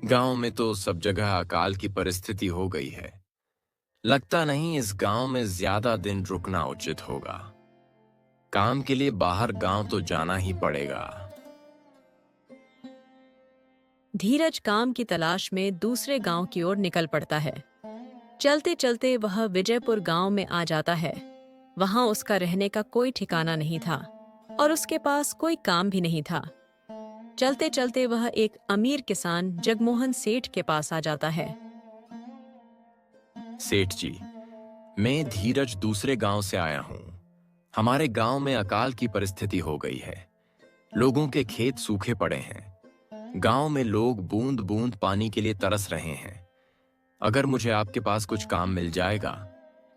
गांव में तो सब जगह अकाल की परिस्थिति हो गई है। लगता नहीं इस गांव में ज्यादा दिन रुकना उचित होगा। काम के लिए बाहर गांव तो जाना ही पड़ेगा। धीरज काम की तलाश में दूसरे गांव की ओर निकल पड़ता है। चलते चलते वह विजयपुर गांव में आ जाता है। वहां उसका रहने का कोई ठिकाना नहीं था और उसके पास कोई काम भी नहीं था। चलते चलते वह एक अमीर किसान जगमोहन सेठ के पास आ जाता है। सेठ जी, मैं धीरज दूसरे गांव से आया हूं। हमारे गांव में अकाल की परिस्थिति हो गई है। लोगों के खेत सूखे पड़े हैं। गांव में लोग बूंद बूंद पानी के लिए तरस रहे हैं। अगर मुझे आपके पास कुछ काम मिल जाएगा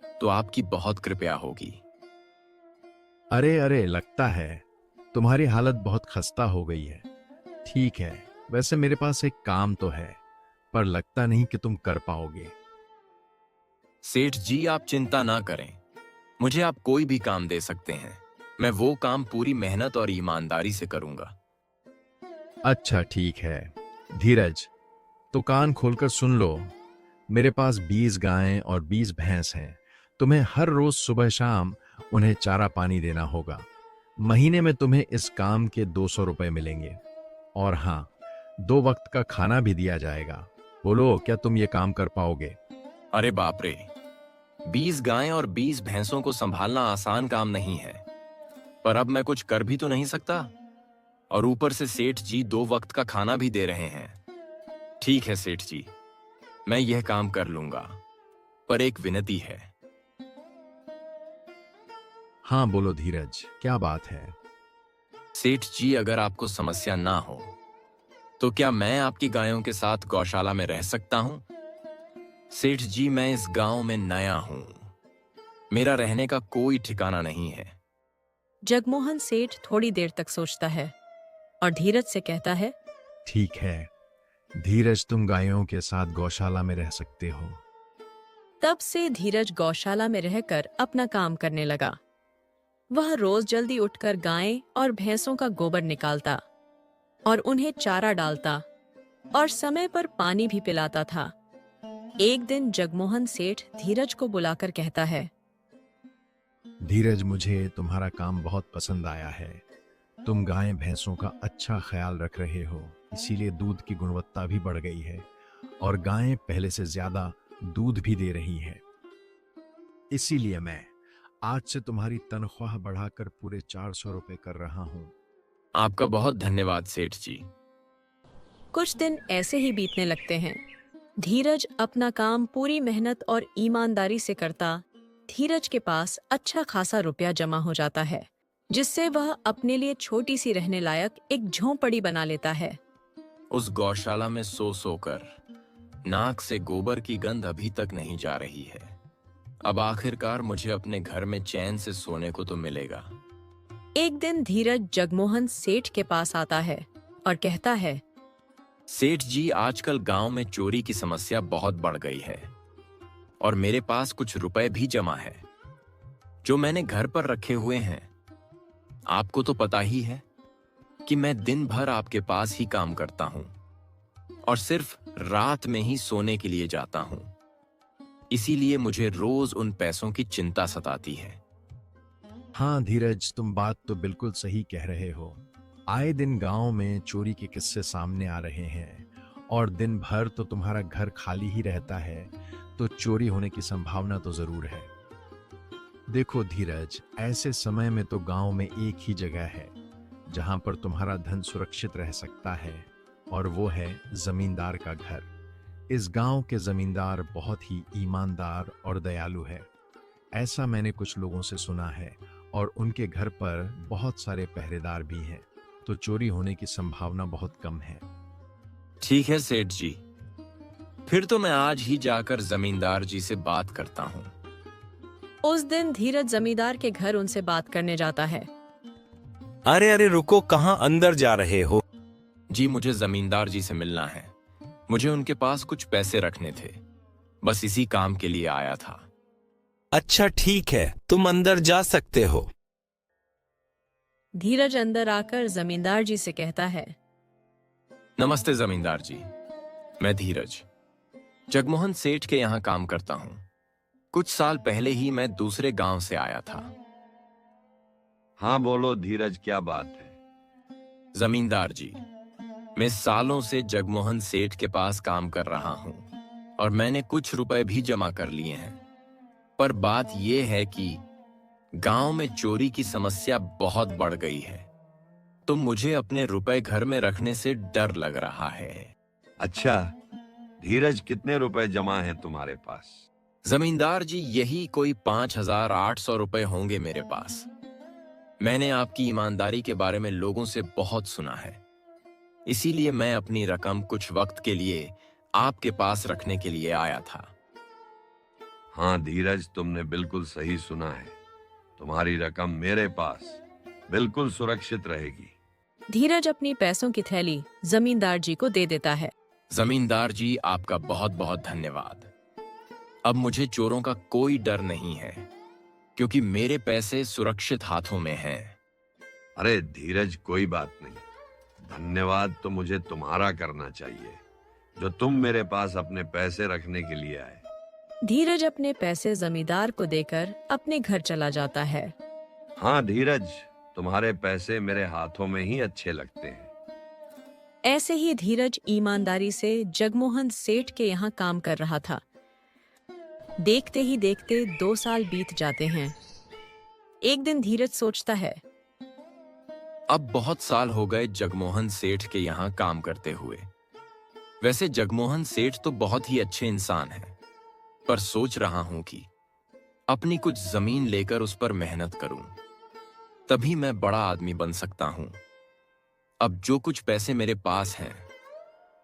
तो आपकी बहुत कृपया होगी। अरे अरे, लगता है तुम्हारी हालत बहुत खस्ता हो गई है। ठीक है, वैसे मेरे पास एक काम तो है, पर लगता नहीं कि तुम कर पाओगे। सेठ जी, आप चिंता ना करें। मुझे आप कोई भी काम दे सकते हैं। मैं वो काम पूरी मेहनत और ईमानदारी से करूंगा। अच्छा ठीक है धीरज, तो कान खोलकर सुन लो। मेरे पास 20 गायें और 20 भैंस हैं। तुम्हें हर रोज सुबह शाम उन्हें चारा पानी देना होगा। महीने में तुम्हें इस काम के 200 रुपए मिलेंगे। और हाँ, 2 वक्त का खाना भी दिया जाएगा। बोलो, क्या तुम ये काम कर पाओगे? अरे बाप रे, 20 गायें और 20 भैंसों को संभालना आसान काम नहीं है। पर अब मैं कुछ कर भी तो नहीं सकता। और ऊपर से सेठ जी 2 वक्त का खाना भी दे रहे हैं। ठीक है सेठ जी, मैं यह काम कर लूंगा। पर एक विनती है। हाँ बोलो धीरज, क्या बात है? सेठ जी, अगर आपको समस्या ना हो तो क्या मैं आपकी गायों के साथ गौशाला में रह सकता हूं? सेठ जी, मैं इस गांव में नया हूं। मेरा रहने का कोई ठिकाना नहीं है। जगमोहन सेठ थोड़ी देर तक सोचता है और धीरज से कहता है। ठीक है धीरज, तुम गायों के साथ गौशाला में रह सकते हो। तब से धीरज गौशाला में रहकर अपना काम करने लगा। वह रोज जल्दी उठकर गायें और भैंसों का गोबर निकालता और उन्हें चारा डालता और समय पर पानी भी पिलाता था। एक दिन जगमोहन सेठ धीरज को बुलाकर कहता है। धीरज, मुझे तुम्हारा काम बहुत पसंद आया है। तुम गाय भैंसों का अच्छा ख्याल रख रहे हो, इसीलिए दूध की गुणवत्ता भी बढ़ गई है और गायें पहले से ज्यादा दूध भी दे रही है। इसीलिए मैं आज से तुम्हारी तनख्वाह बढ़ाकर पूरे 400 रुपए कर रहा हूं। आपका बहुत धन्यवाद सेठ जी। कुछ दिन ऐसे ही बीतने लगते हैं। धीरज अपना काम पूरी मेहनत और ईमानदारी से करता। धीरज के पास अच्छा खासा रुपया जमा हो जाता है, जिससे वह अपने लिए छोटी सी रहने लायक एक झोंपड़ी बना लेता है। उस गौशाला में सो सोकर नाक से गोबर की गंध अभी तक नहीं जा रही है। अब आखिरकार मुझे अपने घर में चैन से सोने को तो मिलेगा। एक दिन धीरज जगमोहन सेठ के पास आता है और कहता है। सेठ जी, आजकल गांव में चोरी की समस्या बहुत बढ़ गई है और मेरे पास कुछ रुपए भी जमा है जो मैंने घर पर रखे हुए हैं। आपको तो पता ही है कि मैं दिन भर आपके पास ही काम करता हूं और सिर्फ रात में ही सोने के लिए जाता हूं। इसीलिए मुझे रोज उन पैसों की चिंता सताती है। हाँ धीरज, तुम बात तो बिल्कुल सही कह रहे हो। आए दिन गांव में चोरी के किस्से सामने आ रहे हैं और दिन भर तो तुम्हारा घर खाली ही रहता है, तो चोरी होने की संभावना तो जरूर है। देखो धीरज, ऐसे समय में तो गांव में एक ही जगह है जहां पर तुम्हारा धन सुरक्षित रह सकता है, और वो है जमींदार का घर। इस गांव के जमींदार बहुत ही ईमानदार और दयालु है, ऐसा मैंने कुछ लोगों से सुना है। और उनके घर पर बहुत सारे पहरेदार भी हैं, तो चोरी होने की संभावना बहुत कम है। ठीक है सेठ जी, फिर तो मैं आज ही जाकर जमींदार जी से बात करता हूँ। उस दिन धीरज जमींदार के घर उनसे बात करने जाता है। अरे अरे रुको, कहाँ अंदर जा रहे हो? जी, मुझे जमींदार जी से मिलना है। मुझे उनके पास कुछ पैसे रखने थे। बस इसी काम के लिए आया था। अच्छा ठीक है, तुम अंदर जा सकते हो। धीरज अंदर आकर जमींदार जी से कहता है। नमस्ते जमींदार जी, मैं धीरज जगमोहन सेठ के यहाँ काम करता हूँ। कुछ साल पहले ही मैं दूसरे गांव से आया था। हाँ बोलो धीरज, क्या बात है? जमींदार जी, मैं सालों से जगमोहन सेठ के पास काम कर रहा हूँ और मैंने कुछ रुपए भी जमा कर लिए हैं। पर बात यह है कि गांव में चोरी की समस्या बहुत बढ़ गई है, तो मुझे अपने रुपए घर में रखने से डर लग रहा है। अच्छा धीरज, कितने रुपए जमा हैं तुम्हारे पास? जमींदार जी, यही कोई 5,800 रुपए होंगे मेरे पास। मैंने आपकी ईमानदारी के बारे में लोगों से बहुत सुना है, इसीलिए मैं अपनी रकम कुछ वक्त के लिए आपके पास रखने के लिए आया था। हाँ धीरज, तुमने बिल्कुल सही सुना है। तुम्हारी रकम मेरे पास बिल्कुल सुरक्षित रहेगी। धीरज अपनी पैसों की थैली जमींदार जी को दे देता है। जमींदार जी, आपका बहुत बहुत धन्यवाद। अब मुझे चोरों का कोई डर नहीं है, क्योंकि मेरे पैसे सुरक्षित हाथों में हैं। अरे धीरज, कोई बात नहीं। धन्यवाद तो मुझे तुम्हारा करना चाहिए, जो तुम मेरे पास अपने पैसे रखने के लिए आए। धीरज अपने पैसे जमींदार को देकर अपने घर चला जाता है। हाँ धीरज, तुम्हारे पैसे मेरे हाथों में ही अच्छे लगते हैं। ऐसे ही धीरज ईमानदारी से जगमोहन सेठ के यहाँ काम कर रहा था। देखते ही देखते 2 साल बीत जाते हैं। एक दिन धीरज सोचता है, अब बहुत साल हो गए जगमोहन सेठ के यहाँ काम करते हुए। वैसे जगमोहन सेठ तो बहुत ही अच्छे इंसान हैं, पर सोच रहा हूं कि अपनी कुछ जमीन लेकर उस पर मेहनत करूं, तभी मैं बड़ा आदमी बन सकता हूं। अब जो कुछ पैसे मेरे पास हैं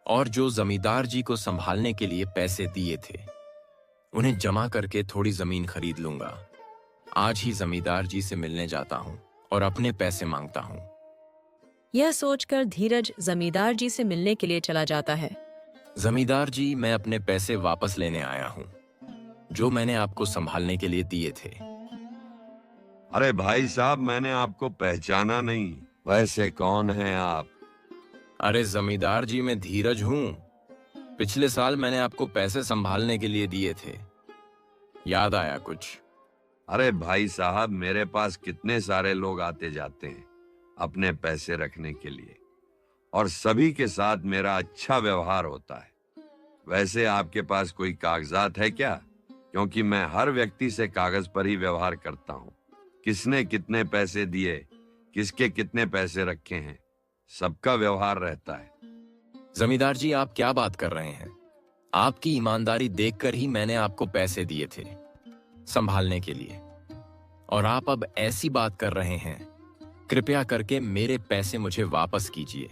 और जो जमींदार जी को संभालने के लिए पैसे दिए थे, उन्हें जमा करके थोड़ी जमीन खरीद लूंगा। आज ही जमींदार जी से मिलने जाता हूं और अपने पैसे मांगता हूं। यह सोचकर धीरज जमींदार जी से मिलने के लिए चला जाता है। जमींदार जी, मैं अपने पैसे वापस लेने आया हूं, जो मैंने आपको संभालने के लिए दिए थे। अरे भाई साहब, मैंने आपको पहचाना नहीं। वैसे कौन हैं आप? अरे जमींदार जी, मैं धीरज हूं। पिछले साल मैंने आपको पैसे संभालने के लिए दिए थे, याद आया कुछ? अरे भाई साहब, मेरे पास कितने सारे लोग आते जाते हैं अपने पैसे रखने के लिए, और सभी के साथ मेरा अच्छा व्यवहार होता है। वैसे आपके पास कोई कागजात है क्या? क्योंकि मैं हर व्यक्ति से कागज पर ही व्यवहार करता हूँ। किसने कितने पैसे दिए, किसके कितने पैसे रखे हैं, सबका व्यवहार रहता है। जमींदार जी, आप क्या बात कर रहे हैं? आपकी ईमानदारी देखकर ही मैंने आपको पैसे दिए थे संभालने के लिए, और आप अब ऐसी बात कर रहे हैं। कृपया करके मेरे पैसे मुझे वापस कीजिए।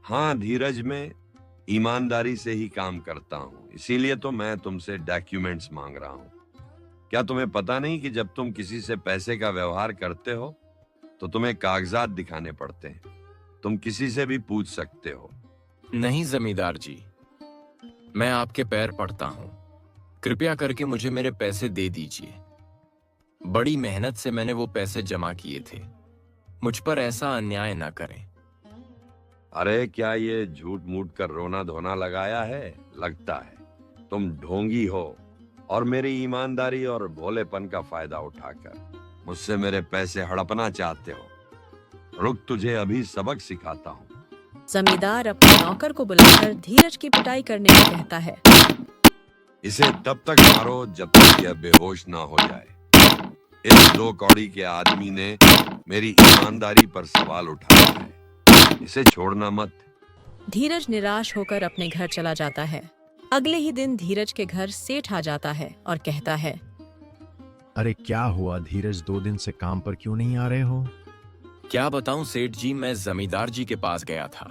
हाँ धीरज, मैं ईमानदारी से ही काम करता हूँ, इसीलिए तो मैं तुमसे डॉक्यूमेंट्स मांग रहा हूँ। क्या तुम्हें पता नहीं कि जब तुम किसी से पैसे का व्यवहार करते हो तो तुम्हें कागजात दिखाने पड़ते हैं? तुम किसी से भी पूछ सकते हो। नहीं जमींदार जी, मैं आपके पैर पड़ता हूं, कृपया करके मुझे मेरे पैसे दे दीजिए। बड़ी मेहनत से मैंने वो पैसे जमा किए थे, मुझ पर ऐसा अन्याय ना करें। अरे क्या ये झूठ मूठ कर रोना धोना लगाया है? लगता है तुम ढोंगी हो और मेरी ईमानदारी और भोलेपन का फायदा उठाकर मुझसे मेरे पैसे हड़पना चाहते हो। रुक, तुझे अभी सबक सिखाता हूँ। जमींदार अपने नौकर को बुलाकर धीरज की पिटाई करने को कहता है। इसे तब तक मारो जब तक यह बेहोश ना हो जाए। इस 2 कौड़ी के आदमी ने मेरी ईमानदारी पर सवाल उठाया है, इसे छोड़ना मत। धीरज निराश होकर अपने घर चला जाता है। अगले ही दिन धीरज के घर सेठ आ जाता है और कहता है, अरे क्या हुआ धीरज, 2 दिन से काम पर क्यों नहीं आ रहे हो? क्या बताऊं सेठ जी, मैं जमींदार जी के पास गया था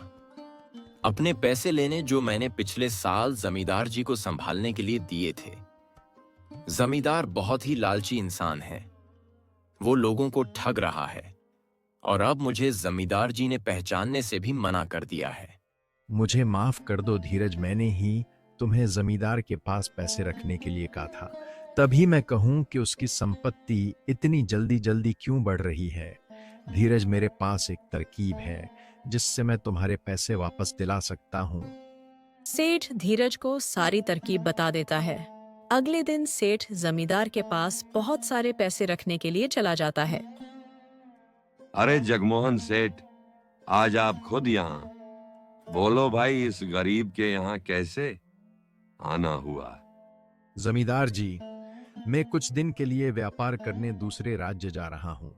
अपने पैसे लेने, जो मैंने पिछले साल जमींदार जी को संभालने के लिए दिए थे। जमींदार बहुत ही लालची इंसान है, वो लोगों को ठग रहा है, और अब मुझे जमींदार जी ने पहचानने से भी मना कर दिया है। मुझे माफ कर दो धीरज, मैंने ही तुम्हें जमींदार के पास पैसे रखने के लिए कहा था। तभी मैं कहूं कि उसकी संपत्ति इतनी जल्दी जल्दी क्यों बढ़ रही है। धीरज, मेरे पास एक तरकीब है जिससे मैं तुम्हारे पैसे वापस दिला सकता हूं। सेठ धीरज को सारी तरकीब बता देता है। अगले दिन सेठ जमींदार के पास बहुत सारे पैसे रखने के लिए चला जाता है। अरे जगमोहन सेठ, आज आप खुद यहाँ? बोलो भाई, इस गरीब के यहाँ कैसे आना हुआ? जमींदार जी, मैं कुछ दिन के लिए व्यापार करने दूसरे राज्य जा रहा हूँ।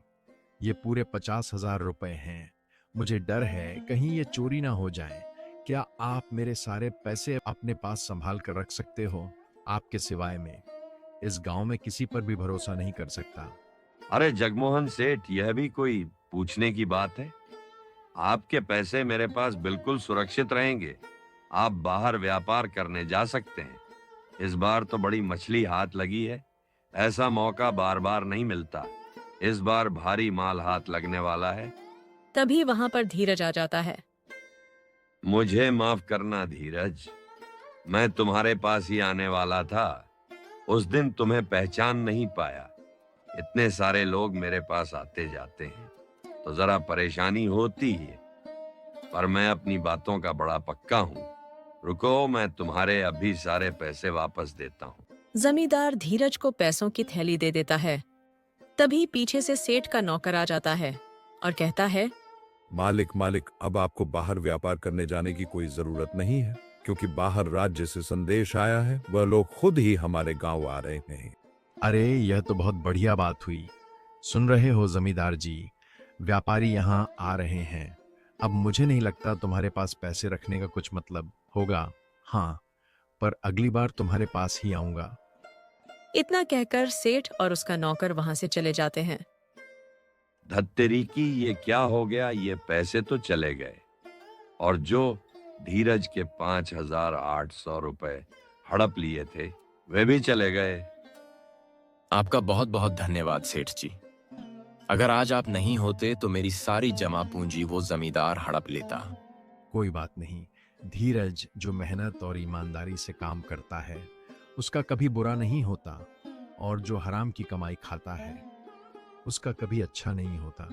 ये पूरे 50,000 रुपए हैं। मुझे डर है कहीं ये चोरी ना हो जाए। क्या आप मेरे सारे पैसे अपने पास संभाल कर रख सकते हो? आपके सिवाय मैं इस गांव में किसी पर भी भरोसा नहीं कर सकता। अरे जगमोहन सेठ, यह भी कोई पूछने की बात है? आपके पैसे मेरे पास बिल्कुल सुरक्षित रहेंगे। आप बाहर व्यापार करने जा सकते हैं। इस बार तो बड़ी मछली हाथ लगी है। ऐसा मौका बार बार नहीं मिलता। इस बार भारी माल हाथ लगने वाला है। तभी वहां पर धीरज आ जाता है। मुझे माफ करना धीरज, मैं तुम्हारे पास ही आने वाला था। उस दिन तुम्हें पहचान नहीं पाया। इतने सारे लोग मेरे पास आते जाते हैं तो जरा परेशानी होती है, पर मैं अपनी बातों का बड़ा पक्का हूँ। रुको, मैं तुम्हारे अभी सारे पैसे वापस देता हूँ। जमींदार धीरज को पैसों की थैली दे देता है। तभी पीछे से सेठ का नौकर आ जाता है और कहता है, मालिक, अब आपको बाहर व्यापार करने जाने की कोई जरूरत नहीं है, क्योंकि बाहर राज्य से संदेश आया है। वह लोग खुद ही हमारे गांव आ रहे हैं। अरे यह तो बहुत बढ़िया बात हुई। सुन रहे हो जमींदार जी, व्यापारी यहाँ आ रहे हैं। अब मुझे नहीं लगता तुम्हारे पास पैसे रखने का कुछ मतलब होगा। हाँ, पर अगली बार तुम्हारे पास ही आऊंगा। इतना कहकर सेठ और उसका नौकर वहां से चले जाते हैं। धत्तेरी की, ये क्या हो गया? ये पैसे तो चले गए, और जो धीरज के 5,800 रुपए हड़प लिए थे वे भी चले गए। आपका बहुत बहुत धन्यवाद सेठ जी। अगर आज आप नहीं होते तो मेरी सारी जमा पूंजी वो जमींदार हड़प लेता। कोई बात नहीं। धीरज जो मेहनत और ईमानदारी से काम करता है उसका कभी बुरा नहीं होता, और जो हराम की कमाई खाता है उसका कभी अच्छा नहीं होता।